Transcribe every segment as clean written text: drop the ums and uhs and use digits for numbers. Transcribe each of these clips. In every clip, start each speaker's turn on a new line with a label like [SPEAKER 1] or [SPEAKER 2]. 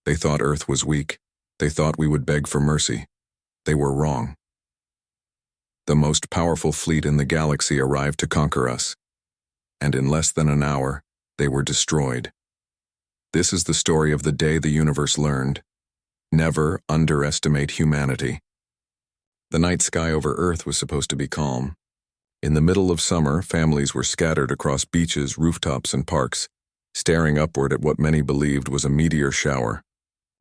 [SPEAKER 1] They thought Earth was weak. They thought we would beg for mercy. They were wrong. The most powerful fleet in the galaxy arrived to conquer us, and in less than an hour, they were destroyed. This is the story of the day the universe learned. Never underestimate humanity. The night sky over Earth was supposed to be calm. In the middle of summer, families were scattered across beaches, rooftops, and parks, staring upward at what many believed was a meteor shower.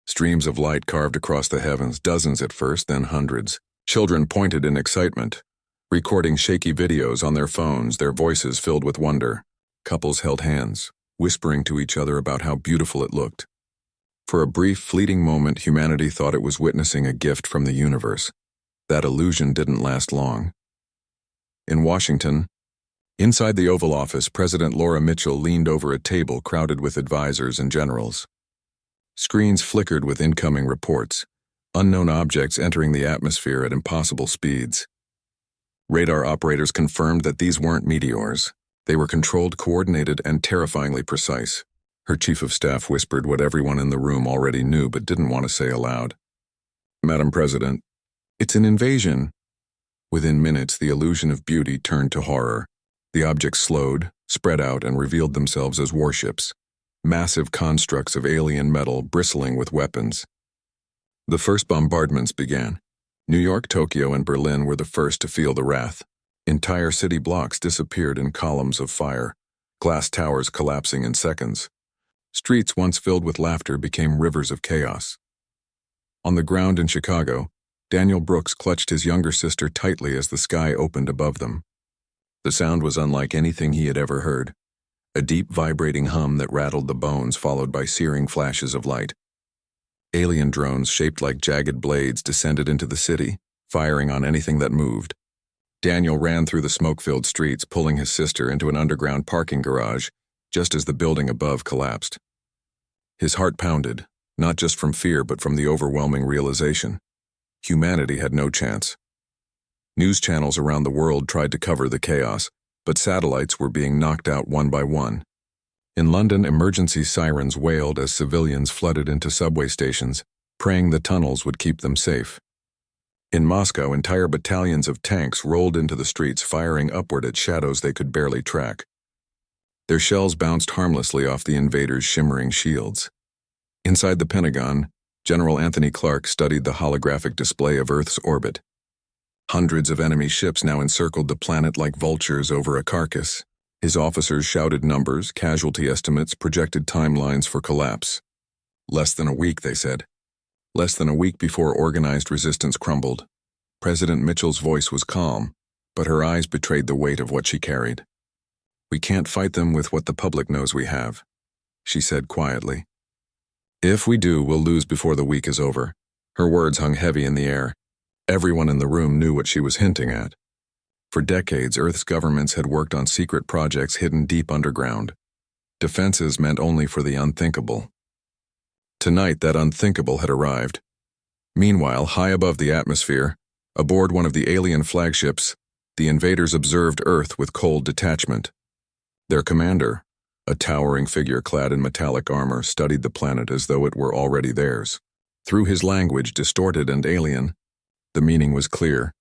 [SPEAKER 1] Streams of light carved across the heavens, dozens at first, then hundreds. Children pointed in excitement, recording shaky videos on their phones, their voices filled with wonder. Couples held hands, whispering to each other about how beautiful it looked. For a brief, fleeting moment, humanity thought it was witnessing a gift from the universe. That illusion didn't last long. In Washington, inside the Oval Office, President Laura Mitchell leaned over a table crowded with advisors and generals. Screens flickered with incoming reports, unknown objects entering the atmosphere at impossible speeds. Radar operators confirmed that these weren't meteors. They were controlled, coordinated, and terrifyingly precise. Her chief of staff whispered what everyone in the room already knew but didn't want to say aloud. "Madam President, it's an invasion." Within minutes, the illusion of beauty turned to horror. The objects slowed, spread out, and revealed themselves as warships. Massive constructs of alien metal bristling with weapons. The first bombardments began. New York, Tokyo, and Berlin were the first to feel the wrath. Entire city blocks disappeared in columns of fire, glass towers collapsing in seconds. Streets once filled with laughter became rivers of chaos. On the ground in Chicago, Daniel Brooks clutched his younger sister tightly as the sky opened above them. The sound was unlike anything he had ever heard. A deep, vibrating hum that rattled the bones, followed by searing flashes of light. Alien drones shaped like jagged blades descended into the city, firing on anything that moved. Daniel ran through the smoke-filled streets, pulling his sister into an underground parking garage, just as the building above collapsed. His heart pounded, not just from fear but from the overwhelming realization. Humanity had no chance. News channels around the world tried to cover the chaos, but satellites were being knocked out one by one. In London, emergency sirens wailed as civilians flooded into subway stations, praying the tunnels would keep them safe. In Moscow, entire battalions of tanks rolled into the streets, firing upward at shadows they could barely track. Their shells bounced harmlessly off the invaders' shimmering shields. Inside the Pentagon, General Anthony Clark studied the holographic display of Earth's orbit. Hundreds of enemy ships now encircled the planet like vultures over a carcass. His officers shouted numbers, casualty estimates, projected timelines for collapse. Less than a week, they said. Less than a week before organized resistance crumbled. President Mitchell's voice was calm, but her eyes betrayed the weight of what she carried. "We can't fight them with what the public knows we have," she said quietly. "If we do, we'll lose before the week is over." Her words hung heavy in the air. Everyone in the room knew what she was hinting at. For decades, Earth's governments had worked on secret projects hidden deep underground. Defenses meant only for the unthinkable. Tonight, that unthinkable had arrived. Meanwhile, high above the atmosphere, aboard one of the alien flagships, the invaders observed Earth with cold detachment. Their commander, a towering figure clad in metallic armor, studied the planet as though it were already theirs. Through his language, distorted and alien, the meaning was clear.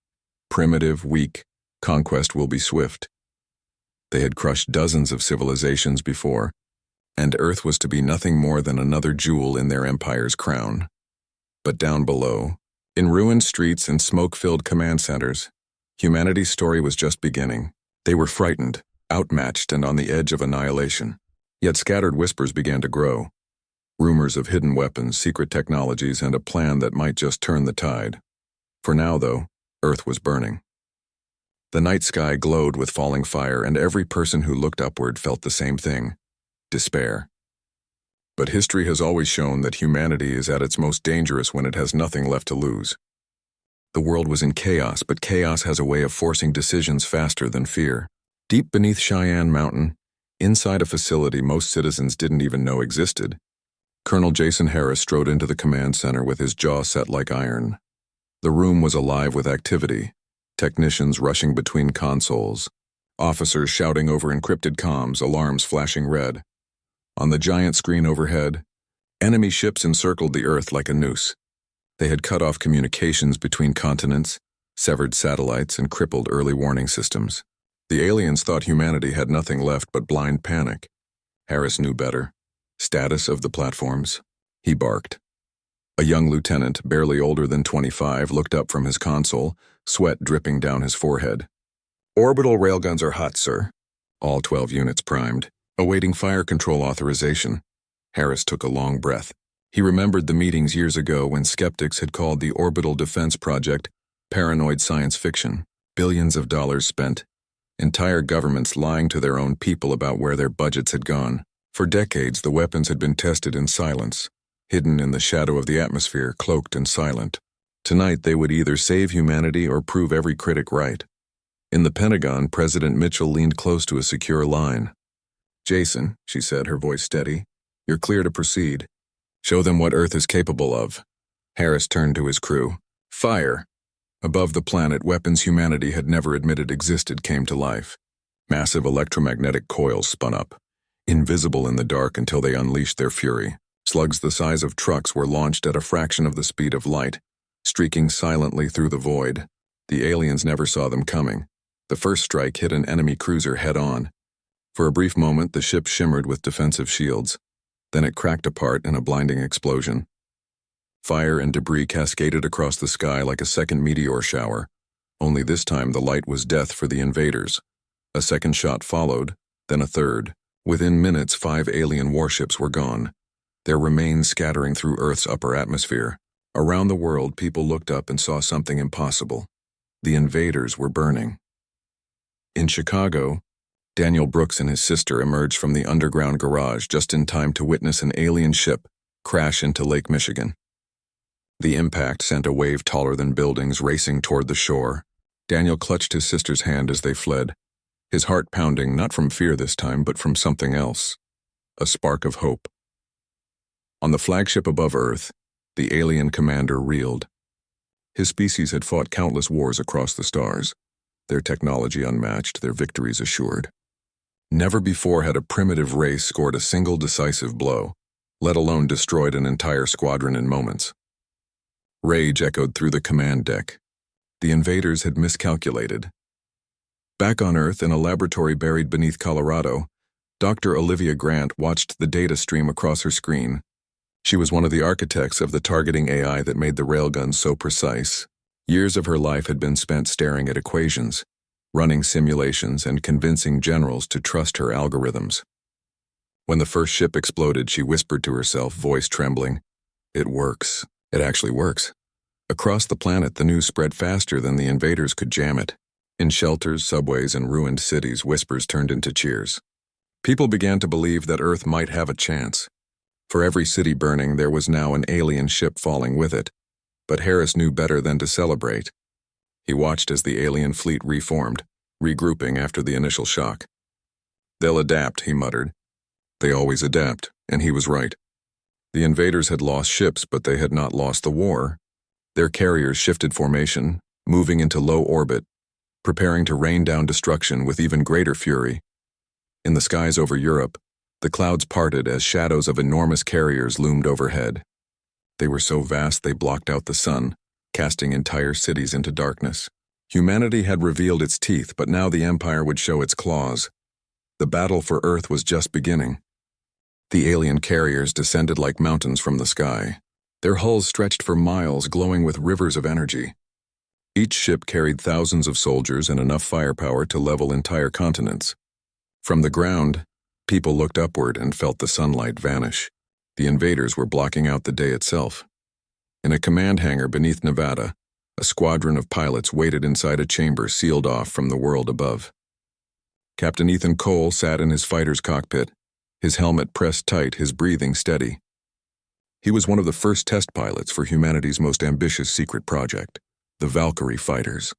[SPEAKER 1] Primitive, weak, conquest will be swift. They had crushed dozens of civilizations before, and Earth was to be nothing more than another jewel in their empire's crown. But down below, in ruined streets and smoke-filled command centers, humanity's story was just beginning. They were frightened, outmatched, and on the edge of annihilation. Yet scattered whispers began to grow. Rumors of hidden weapons, secret technologies, and a plan that might just turn the tide. For now, though, Earth was burning. The night sky glowed with falling fire, and every person who looked upward felt the same thing: despair. But history has always shown that humanity is at its most dangerous when it has nothing left to lose. The world was in chaos, but chaos has a way of forcing decisions faster than fear. Deep beneath Cheyenne Mountain, inside a facility most citizens didn't even know existed, Colonel Jason Harris strode into the command center with his jaw set like iron. The room was alive with activity, technicians rushing between consoles, officers shouting over encrypted comms, alarms flashing red. On the giant screen overhead, Enemy ships encircled the Earth like a noose. They had cut off communications between continents, severed satellites, and crippled early warning systems. The aliens thought humanity had nothing left but blind panic. Harris knew better. Status of the platforms? He barked. A young lieutenant, barely older than 25, looked up from his console, sweat dripping down his forehead. Orbital railguns are hot, sir. All 12 units primed, awaiting fire control authorization. Harris took a long breath. He remembered the meetings years ago when skeptics had called the Orbital Defense Project paranoid science fiction. Billions of dollars spent. Entire governments lying to their own people about where their budgets had gone. For decades, the weapons had been tested in silence, hidden in the shadow of the atmosphere, cloaked and silent. Tonight, they would either save humanity or prove every critic right. In the Pentagon, President Mitchell leaned close to a secure line. "Jason," she said, her voice steady, "you're clear to proceed. Show them what Earth is capable of." Harris turned to his crew. "Fire!" Above the planet, weapons humanity had never admitted existed came to life. Massive electromagnetic coils spun up, invisible in the dark until they unleashed their fury. Slugs the size of trucks were launched at a fraction of the speed of light, streaking silently through the void. The aliens never saw them coming. The first strike hit an enemy cruiser head-on. For a brief moment, the ship shimmered with defensive shields. Then it cracked apart in a blinding explosion. Fire and debris cascaded across the sky like a second meteor shower. Only this time the light was death for the invaders. A second shot followed, then a third. Within minutes, 5 alien warships were gone, their remains scattering through Earth's upper atmosphere. Around the world, people looked up and saw something impossible. The invaders were burning. In Chicago, Daniel Brooks and his sister emerged from the underground garage just in time to witness an alien ship crash into Lake Michigan. The impact sent a wave taller than buildings racing toward the shore. Daniel clutched his sister's hand as they fled, his heart pounding not from fear this time, but from something else, a spark of hope. On the flagship above Earth, the alien commander reeled. His species had fought countless wars across the stars, their technology unmatched, their victories assured. Never before had a primitive race scored a single decisive blow, let alone destroyed an entire squadron in moments. Rage echoed through the command deck. The invaders had miscalculated. Back on Earth, in a laboratory buried beneath Colorado, Dr. Olivia Grant watched the data stream across her screen. She was one of the architects of the targeting AI that made the railguns so precise. Years of her life had been spent staring at equations, running simulations, and convincing generals to trust her algorithms. When the first ship exploded, she whispered to herself, voice trembling, "It works. It actually works." Across the planet, the news spread faster than the invaders could jam it. In shelters, subways, and ruined cities, whispers turned into cheers. People began to believe that Earth might have a chance. For every city burning, there was now an alien ship falling with it. But Harris knew better than to celebrate. He watched as the alien fleet reformed, regrouping after the initial shock. "They'll adapt," he muttered. "They always adapt," and he was right. The invaders had lost ships, but they had not lost the war. Their carriers shifted formation, moving into low orbit, preparing to rain down destruction with even greater fury. In the skies over Europe, the clouds parted as shadows of enormous carriers loomed overhead. They were so vast they blocked out the sun, casting entire cities into darkness. Humanity had revealed its teeth, but now the Empire would show its claws. The battle for Earth was just beginning. The alien carriers descended like mountains from the sky. Their hulls stretched for miles, glowing with rivers of energy. Each ship carried thousands of soldiers and enough firepower to level entire continents. From the ground, people looked upward and felt the sunlight vanish. The invaders were blocking out the day itself. In a command hangar beneath Nevada, a squadron of pilots waited inside a chamber sealed off from the world above. Captain Ethan Cole sat in his fighter's cockpit, his helmet pressed tight, his breathing steady. He was one of the first test pilots for humanity's most ambitious secret project, the Valkyrie fighters.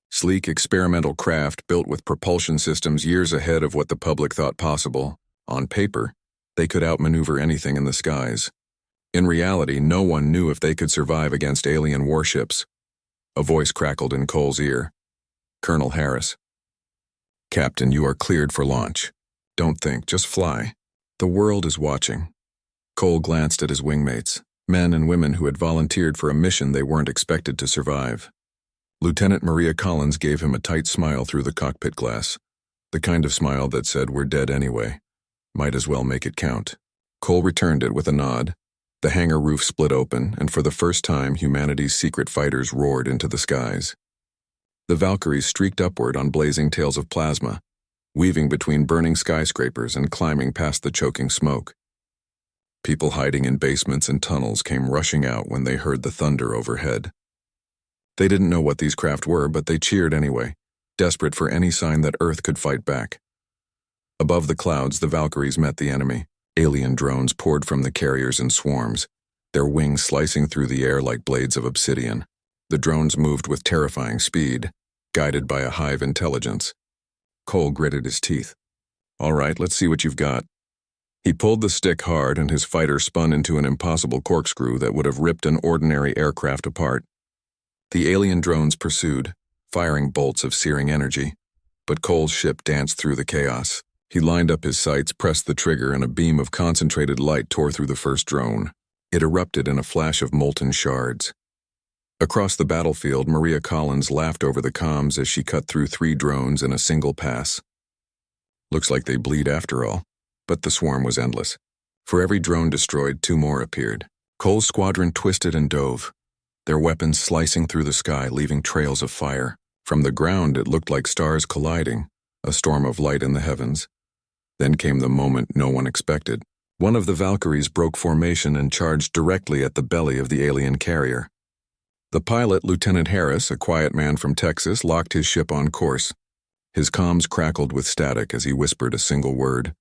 [SPEAKER 1] Sleek experimental craft built with propulsion systems years ahead of what the public thought possible. On paper, they could outmaneuver anything in the skies. In reality, no one knew if they could survive against alien warships. A voice crackled in Cole's ear. "Colonel Harris." "Captain, you are cleared for launch. Don't think, just fly. The world is watching." Cole glanced at his wingmates, men and women who had volunteered for a mission they weren't expected to survive. Lieutenant Maria Collins gave him a tight smile through the cockpit glass, the kind of smile that said, "We're dead anyway. Might as well make it count." Cole returned it with a nod. The hangar roof split open, and for the first time, humanity's secret fighters roared into the skies. The Valkyries streaked upward on blazing tails of plasma, weaving between burning skyscrapers and climbing past the choking smoke. People hiding in basements and tunnels came rushing out when they heard the thunder overhead. They didn't know what these craft were, but they cheered anyway, desperate for any sign that Earth could fight back. Above the clouds, the Valkyries met the enemy. Alien drones poured from the carriers in swarms, their wings slicing through the air like blades of obsidian. The drones moved with terrifying speed, guided by a hive intelligence. Cole gritted his teeth. "All right, let's see what you've got." He pulled the stick hard, and his fighter spun into an impossible corkscrew that would have ripped an ordinary aircraft apart. The alien drones pursued, firing bolts of searing energy, but Cole's ship danced through the chaos. He lined up his sights, pressed the trigger, and a beam of concentrated light tore through the first drone. It erupted in a flash of molten shards. Across the battlefield, Maria Collins laughed over the comms as she cut through 3 drones in a single pass. Looks like they bleed after all, but the swarm was endless. For every drone destroyed, 2 more appeared. Cole's squadron twisted and dove, their weapons slicing through the sky, leaving trails of fire. From the ground, it looked like stars colliding, a storm of light in the heavens. Then came the moment no one expected. One of the Valkyries broke formation and charged directly at the belly of the alien carrier. The pilot, Lieutenant Harris, a quiet man from Texas, locked his ship on course. His comms crackled with static as he whispered a single word: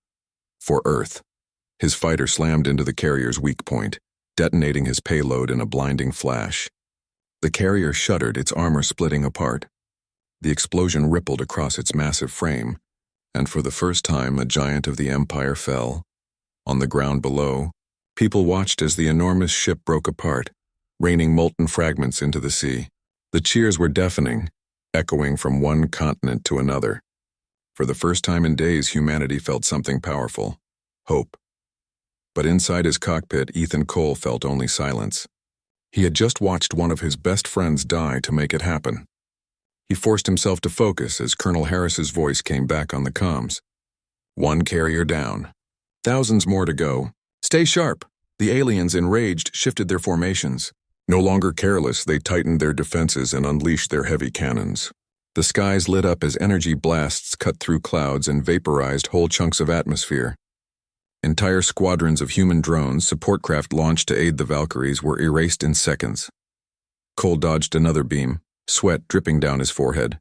[SPEAKER 1] "For Earth." His fighter slammed into the carrier's weak point, detonating his payload in a blinding flash. The carrier shuddered, its armor splitting apart. The explosion rippled across its massive frame, and for the first time, a giant of the Empire fell. On the ground below, people watched as the enormous ship broke apart, raining molten fragments into the sea. The cheers were deafening, echoing from one continent to another. For the first time in days, humanity felt something powerful: hope. But inside his cockpit, Ethan Cole felt only silence. He had just watched one of his best friends die to make it happen. He forced himself to focus as Colonel Harris's voice came back on the comms. "1 carrier down. Thousands more to go. Stay sharp." The aliens, enraged, shifted their formations. No longer careless, they tightened their defenses and unleashed their heavy cannons. The skies lit up as energy blasts cut through clouds and vaporized whole chunks of atmosphere. Entire squadrons of human drones, support craft launched to aid the Valkyries, were erased in seconds. Cole dodged another beam, sweat dripping down his forehead.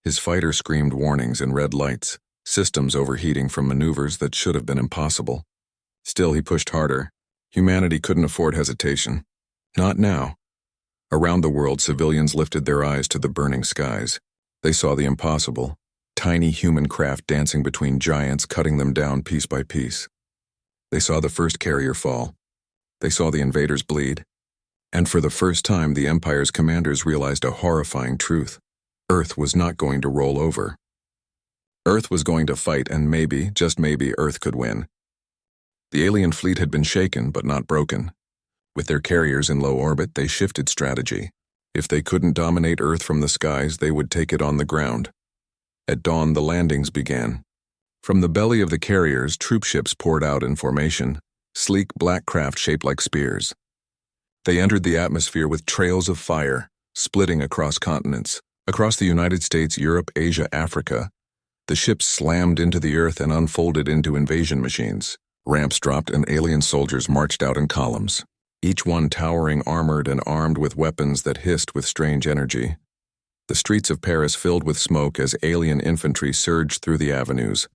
[SPEAKER 1] His fighter screamed warnings in red lights, systems overheating from maneuvers that should have been impossible. Still, he pushed harder. Humanity couldn't afford hesitation. Not now. Around the world, civilians lifted their eyes to the burning skies. They saw the impossible, tiny human craft dancing between giants, cutting them down piece by piece. They saw the first carrier fall. They saw the invaders bleed. And for the first time, the Empire's commanders realized a horrifying truth: Earth was not going to roll over. Earth was going to fight, and maybe, just maybe, Earth could win. The alien fleet had been shaken, but not broken. With their carriers in low orbit, they shifted strategy. If they couldn't dominate Earth from the skies, they would take it on the ground. At dawn, the landings began. From the belly of the carriers, troop ships poured out in formation, sleek black craft shaped like spears. They entered the atmosphere with trails of fire, splitting across continents. Across the United States, Europe, Asia, Africa, the ships slammed into the Earth and unfolded into invasion machines. Ramps dropped and alien soldiers marched out in columns, each one towering, armored, and armed with weapons that hissed with strange energy. The streets of Paris filled with smoke as alien infantry surged through the avenues,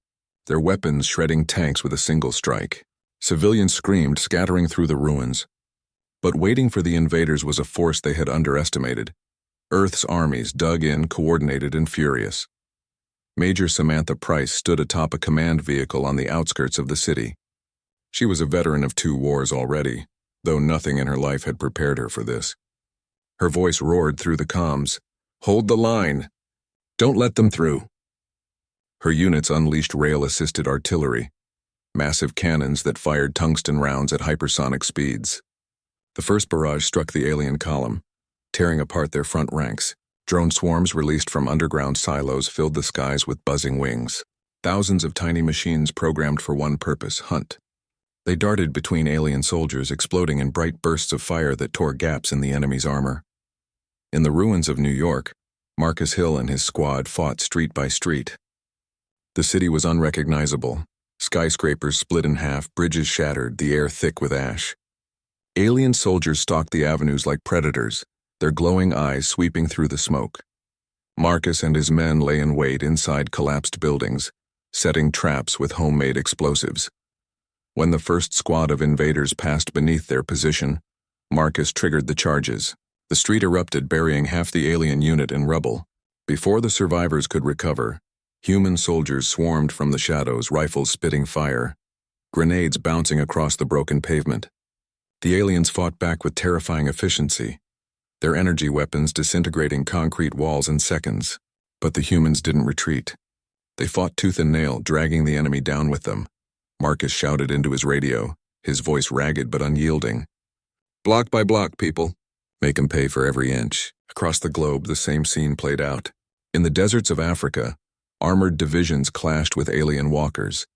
[SPEAKER 1] their weapons shredding tanks with a single strike. Civilians screamed, scattering through the ruins. But waiting for the invaders was a force they had underestimated. Earth's armies dug in, coordinated and furious. Major Samantha Price stood atop a command vehicle on the outskirts of the city. She was a veteran of 2 wars already, though nothing in her life had prepared her for this. Her voice roared through the comms. "Hold the line. Don't let them through." Her units unleashed rail-assisted artillery. massive cannons that fired tungsten rounds at hypersonic speeds. The first barrage struck the alien column, tearing apart their front ranks. Drone swarms released from underground silos filled the skies with buzzing wings. Thousands of tiny machines programmed for one purpose: hunt. They darted between alien soldiers, exploding in bright bursts of fire that tore gaps in the enemy's armor. In the ruins of New York, Marcus Hill and his squad fought street by street. The city was unrecognizable. Skyscrapers split in half, bridges shattered, the air thick with ash. Alien soldiers stalked the avenues like predators, their glowing eyes sweeping through the smoke. Marcus and his men lay in wait inside collapsed buildings, setting traps with homemade explosives. When the first squad of invaders passed beneath their position, Marcus triggered the charges. The street erupted, burying half the alien unit in rubble. Before the survivors could recover, human soldiers swarmed from the shadows, rifles spitting fire, grenades bouncing across the broken pavement. The aliens fought back with terrifying efficiency, their energy weapons disintegrating concrete walls in seconds. But the humans didn't retreat. They fought tooth and nail, dragging the enemy down with them. Marcus shouted into his radio, his voice ragged but unyielding. "Block by block, people. Make 'em pay for every inch." Across the globe, the same scene played out. In the deserts of Africa, armored divisions clashed with alien walkers,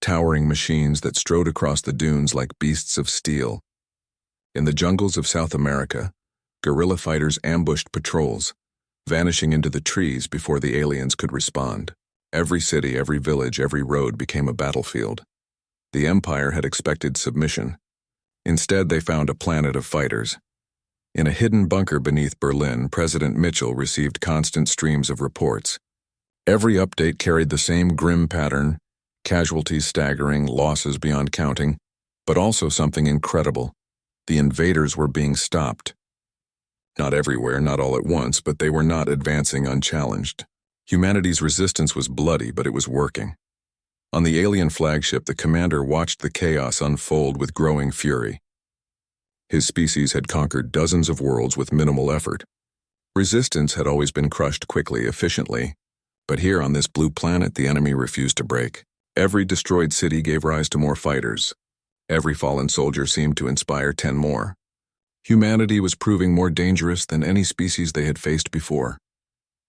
[SPEAKER 1] towering machines that strode across the dunes like beasts of steel. In the jungles of South America, guerrilla fighters ambushed patrols, vanishing into the trees before the aliens could respond. Every city, every village, every road became a battlefield. The Empire had expected submission. Instead, they found a planet of fighters. In a hidden bunker beneath Berlin, President Mitchell received constant streams of reports. Every update carried the same grim pattern: casualties staggering, losses beyond counting, but also something incredible. The invaders were being stopped. Not everywhere, not all at once, but they were not advancing unchallenged. Humanity's resistance was bloody, but it was working. On the alien flagship, the commander watched the chaos unfold with growing fury. His species had conquered dozens of worlds with minimal effort. Resistance had always been crushed quickly, efficiently, but here on this blue planet, the enemy refused to break. Every destroyed city gave rise to more fighters. Every fallen soldier seemed to inspire 10 more. Humanity was proving more dangerous than any species they had faced before.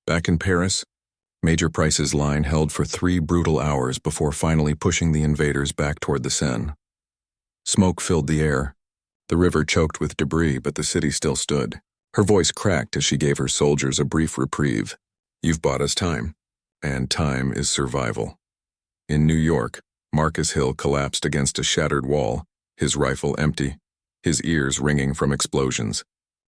[SPEAKER 1] Back in Paris, Major Price's line held for 3 brutal hours before finally pushing the invaders back toward the Seine. Smoke filled the air. The river choked with debris, but the city still stood. Her voice cracked as she gave her soldiers a brief reprieve. "You've bought us time, and time is survival." In New York, Marcus Hill collapsed against a shattered wall, his rifle empty, his ears ringing from explosions.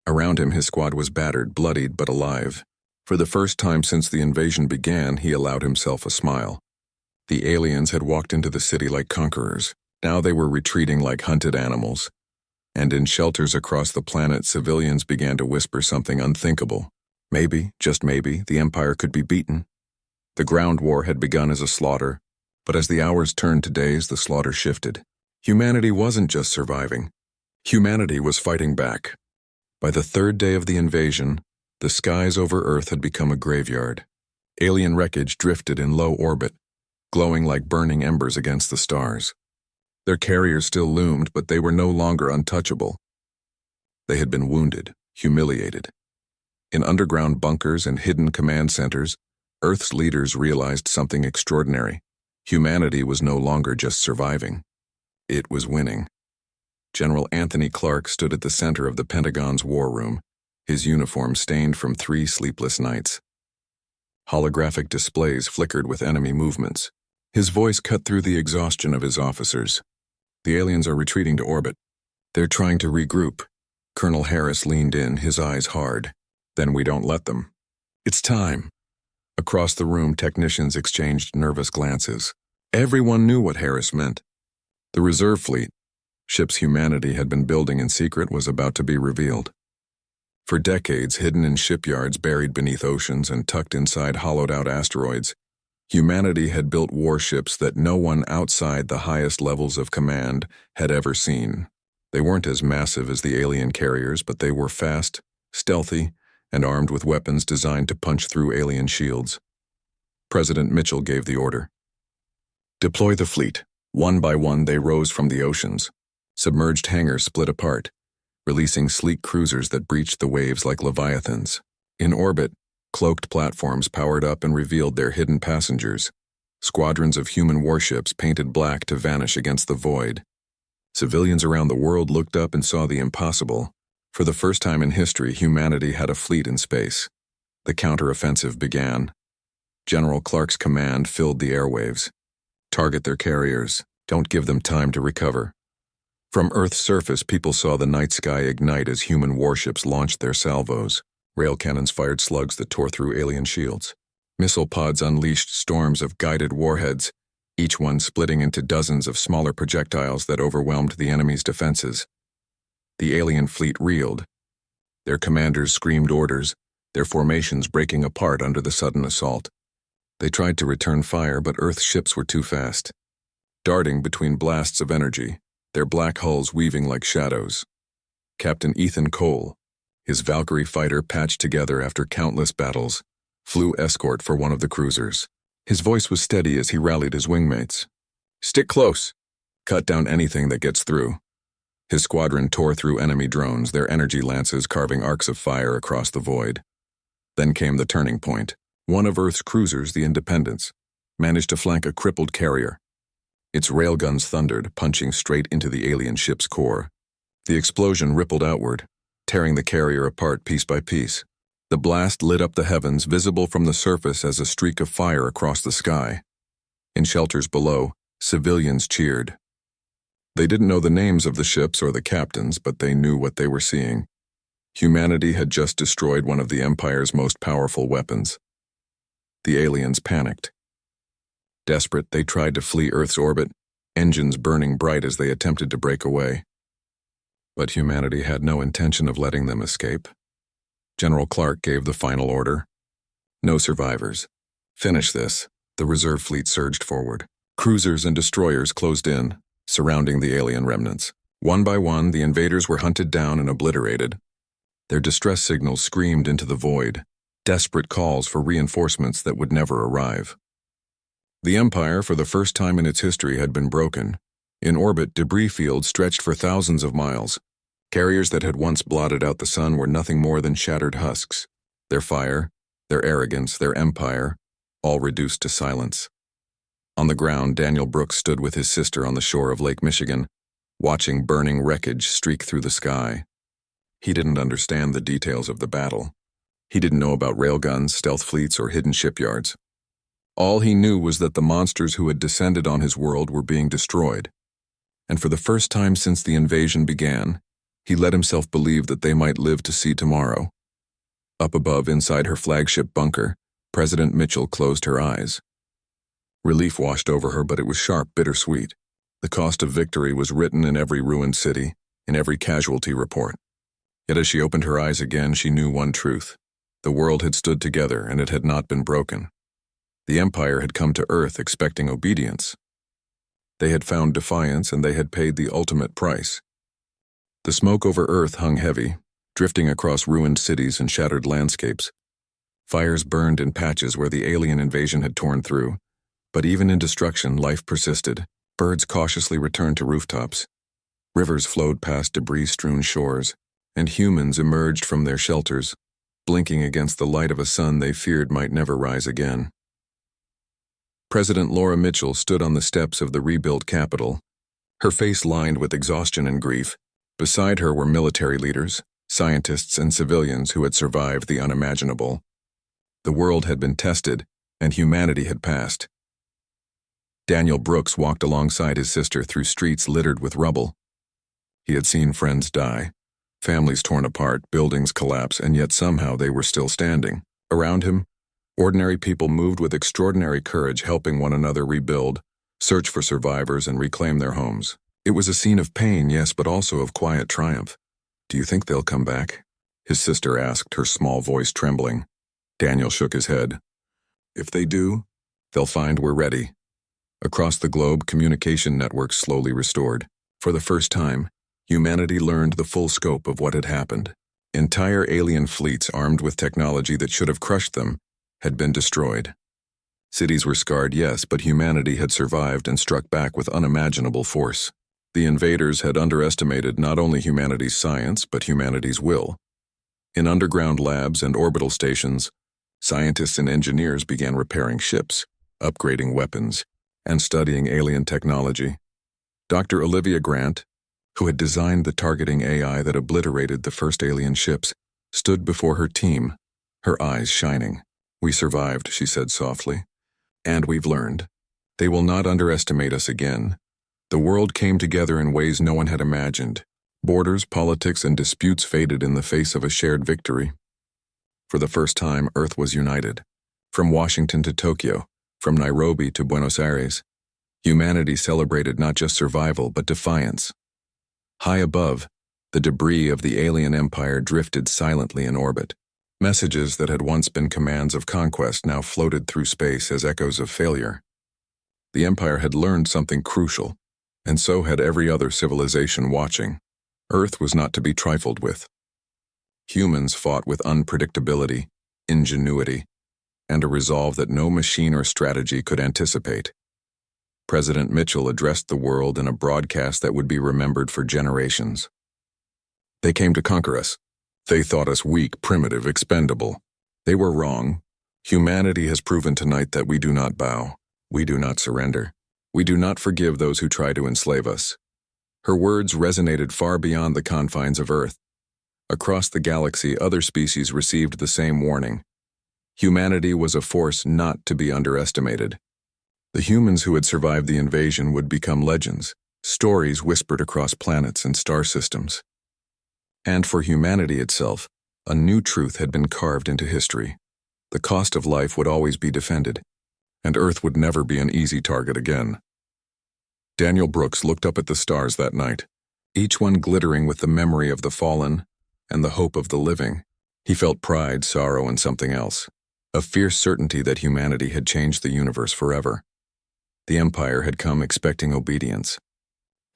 [SPEAKER 1] Around him, his squad was battered, bloodied, but alive. For the first time since the invasion began, he allowed himself a smile. The aliens had walked into the city like conquerors. Now they were retreating like hunted animals. And in shelters across the planet, civilians began to whisper something unthinkable. Maybe, just maybe, the Empire could be beaten. The ground war had begun as a slaughter, but as the hours turned to days, the slaughter shifted. Humanity wasn't just surviving. Humanity was fighting back. By the 3rd day of the invasion, the skies over Earth had become a graveyard. Alien wreckage drifted in low orbit, glowing like burning embers against the stars. Their carriers still loomed, but they were no longer untouchable. They had been wounded, humiliated. In underground bunkers and hidden command centers, Earth's leaders realized something extraordinary. Humanity was no longer just surviving. It was winning. General Anthony Clark stood at the center of the Pentagon's war room, his uniform stained from 3 sleepless nights. Holographic displays flickered with enemy movements. His voice cut through the exhaustion of his officers. "The aliens are retreating to orbit. They're trying to regroup." Colonel Harris leaned in, his eyes hard. "Then we don't let them. It's time." Across the room, technicians exchanged nervous glances. Everyone knew what Harris meant. The reserve fleet, ships humanity had been building in secret, was about to be revealed. For decades, hidden in shipyards buried beneath oceans and tucked inside hollowed-out asteroids, humanity had built warships that no one outside the highest levels of command had ever seen. They weren't as massive as the alien carriers, but they were fast, stealthy, and armed with weapons designed to punch through alien shields. President Mitchell gave the order. "Deploy the fleet. One by one, they rose from the oceans. Submerged hangars split apart, releasing sleek cruisers that breached the waves like leviathans. In orbit, cloaked platforms powered up and revealed their hidden passengers. Squadrons of human warships painted black to vanish against the void. Civilians around the world looked up and saw the impossible. For the first time in history, humanity had a fleet in space. The counteroffensive began. General Clark's command filled the airwaves. Target their carriers. Don't give them time to recover. From Earth's surface, people saw the night sky ignite as human warships launched their salvos. Rail cannons fired slugs that tore through alien shields. Missile pods unleashed storms of guided warheads, each one splitting into dozens of smaller projectiles that overwhelmed the enemy's defenses. The alien fleet reeled. Their commanders screamed orders, their formations breaking apart under the sudden assault. They tried to return fire, but Earth's ships were too fast. Darting between blasts of energy, their black hulls weaving like shadows. Captain Ethan Cole, his Valkyrie fighter patched together after countless battles, flew escort for one of the cruisers. His voice was steady as he rallied his wingmates. Stick close. Cut down anything that gets through. His squadron tore through enemy drones, their energy lances carving arcs of fire across the void. Then came the turning point. One of Earth's cruisers, the Independence, managed to flank a crippled carrier. Its railguns thundered, punching straight into the alien ship's core. The explosion rippled outward, tearing the carrier apart piece by piece. The blast lit up the heavens, visible from the surface as a streak of fire across the sky. In shelters below, civilians cheered. They didn't know the names of the ships or the captains, but they knew what they were seeing. Humanity had just destroyed one of the Empire's most powerful weapons. The aliens panicked. Desperate, they tried to flee Earth's orbit, engines burning bright as they attempted to break away. But humanity had no intention of letting them escape. General Clark gave the final order. No survivors. Finish this. The reserve fleet surged forward. Cruisers and destroyers closed in, surrounding the alien remnants. One by one, the invaders were hunted down and obliterated. Their distress signals screamed into the void, desperate calls for reinforcements that would never arrive. The Empire, for the first time in its history, had been broken. In orbit, debris fields stretched for thousands of miles. Carriers that had once blotted out the sun were nothing more than shattered husks. Their fire, their arrogance, their empire, all reduced to silence. On the ground, Daniel Brooks stood with his sister on the shore of Lake Michigan, watching burning wreckage streak through the sky. He didn't understand the details of the battle. He didn't know about railguns, stealth fleets, or hidden shipyards. All he knew was that the monsters who had descended on his world were being destroyed. And for the first time since the invasion began, he let himself believe that they might live to see tomorrow. Up above, inside her flagship bunker, President Mitchell closed her eyes. Relief washed over her, but it was sharp, bittersweet. The cost of victory was written in every ruined city, in every casualty report. Yet as she opened her eyes again, she knew one truth. The world had stood together, and it had not been broken. The Empire had come to Earth expecting obedience. They had found defiance, and they had paid the ultimate price. The smoke over Earth hung heavy, drifting across ruined cities and shattered landscapes. Fires burned in patches where the alien invasion had torn through. But even in destruction, life persisted. Birds cautiously returned to rooftops. Rivers flowed past debris-strewn shores, and humans emerged from their shelters, blinking against the light of a sun they feared might never rise again. President Laura Mitchell stood on the steps of the rebuilt Capitol, her face lined with exhaustion and grief. Beside her were military leaders, scientists, and civilians who had survived the unimaginable. The world had been tested, and humanity had passed. Daniel Brooks walked alongside his sister through streets littered with rubble. He had seen friends die, families torn apart, buildings collapse, and yet somehow they were still standing. Around him, ordinary people moved with extraordinary courage, helping one another rebuild, search for survivors, and reclaim their homes. It was a scene of pain, yes, but also of quiet triumph. "Do you think they'll come back?" his sister asked, her small voice trembling. Daniel shook his head. "If they do, they'll find we're ready." Across the globe, communication networks slowly restored. For the first time, humanity learned the full scope of what had happened. Entire alien fleets armed with technology that should have crushed them had been destroyed. Cities were scarred, yes, but humanity had survived and struck back with unimaginable force. The invaders had underestimated not only humanity's science, but humanity's will. In underground labs and orbital stations, scientists and engineers began repairing ships, upgrading weapons, and studying alien technology. Dr. Olivia Grant, who had designed the targeting AI that obliterated the first alien ships, stood before her team, her eyes shining. "We survived," she said softly. "And we've learned. They will not underestimate us again." The world came together in ways no one had imagined. Borders, politics, and disputes faded in the face of a shared victory. For the first time, Earth was united. From Washington to Tokyo, from Nairobi to Buenos Aires, humanity celebrated not just survival but defiance. High above, the debris of the alien empire drifted silently in orbit. Messages that had once been commands of conquest now floated through space as echoes of failure. The empire had learned something crucial, and so had every other civilization watching. Earth was not to be trifled with. Humans fought with unpredictability, ingenuity, and a resolve that no machine or strategy could anticipate. President Mitchell addressed the world in a broadcast that would be remembered for generations. "They came to conquer us. They thought us weak, primitive, expendable. They were wrong. Humanity has proven tonight that we do not bow. We do not surrender. We do not forgive those who try to enslave us." Her words resonated far beyond the confines of Earth. Across the galaxy, other species received the same warning. Humanity was a force not to be underestimated. The humans who had survived the invasion would become legends, stories whispered across planets and star systems. And for humanity itself, a new truth had been carved into history. The cost of life would always be defended, and Earth would never be an easy target again. Daniel Brooks looked up at the stars that night, each one glittering with the memory of the fallen and the hope of the living. He felt pride, sorrow, and something else, a fierce certainty that humanity had changed the universe forever. The Empire had come expecting obedience.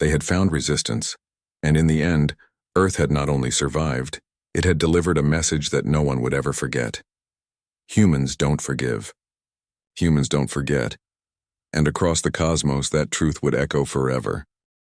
[SPEAKER 1] They had found resistance, and in the end, Earth had not only survived, it had delivered a message that no one would ever forget. Humans don't forgive. Humans don't forget. And across the cosmos, that truth would echo forever.